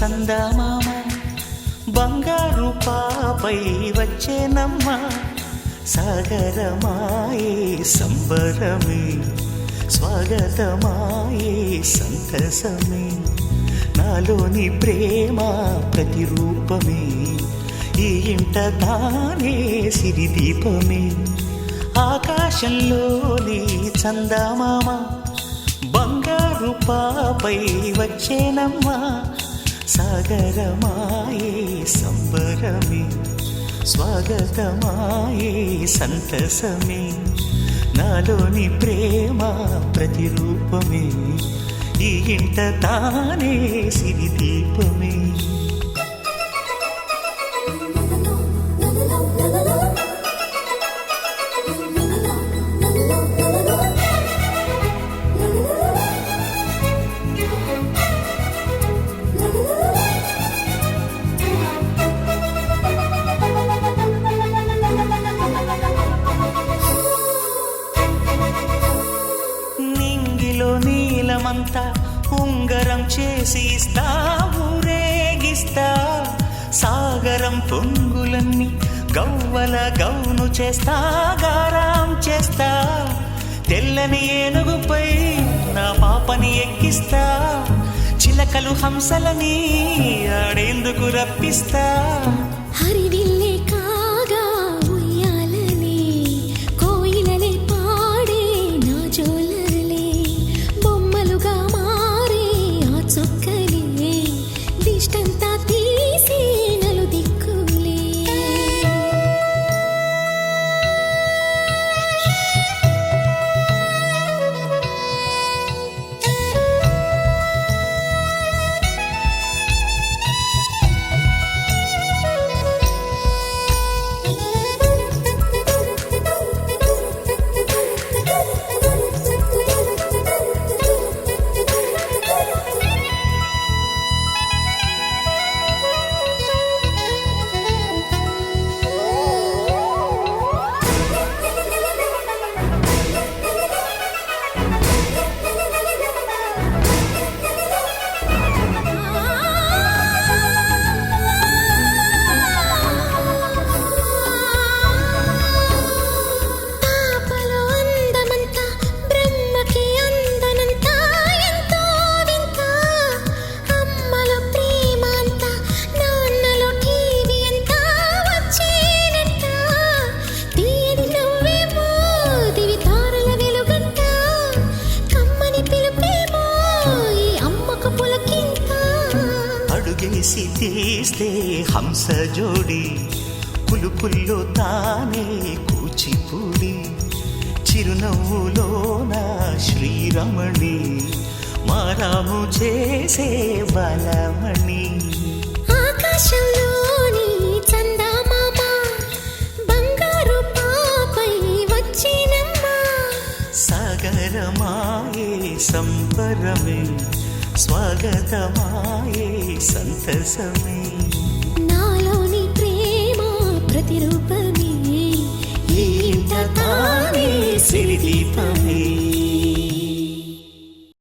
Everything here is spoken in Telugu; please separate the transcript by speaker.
Speaker 1: చందమామ బంగారు పాపై వచ్చేనమ్మ సాగరమాయే సంబరమే స్వాగతమాయే సంతసమే నాలోని ప్రేమ ప్రతిరూపమే ఈ ఇంట తానే సిరిదీపమే ఆకాశంలోని చందమామ బంగారు పాపై వచ్చేనమ్మా సాగరమాయే సంబరమే స్వాగతమాయే సంతసమే నాలోని ప్రేమ ప్రతిరూపమే ఈ ఇంట తానే సిరిదీపమే నీలమంతా ఉంగరం చేసి ఇస్తా ఊరేగిస్తా సాగరం పొంగులన్నీ గవ్వల గౌను చేస్తా గారాం చేస్తా తెల్లని ఏనుగుపై నా పాపని ఎక్కిస్తా చిలకలు హంసలని ఆడేందుకు రప్పిస్తా
Speaker 2: హరివిల్లే కాగా ఉయ్యాలనే కోయిలలే పాడే నా జోలలే బొమ్మలుగా మారే ఆ చొక్కలే దిష్టంతా తీసి నలు దిక్కులే
Speaker 1: అడుగేసి తీస్తే హంస జోడి పులుపుల్లో తానే కూచిపూడి చిరునవ్వులోన శ్రీరమణి మారాము చేసే బలమణి
Speaker 2: ఆకాశంలోని చందమామ బంగారు పాపై వచ్చినమ్మా
Speaker 1: సాగరమాయే సంబరమే స్వాగతమాయే సంతసమే
Speaker 2: నాలోని ప్రేమ ప్రతిరూప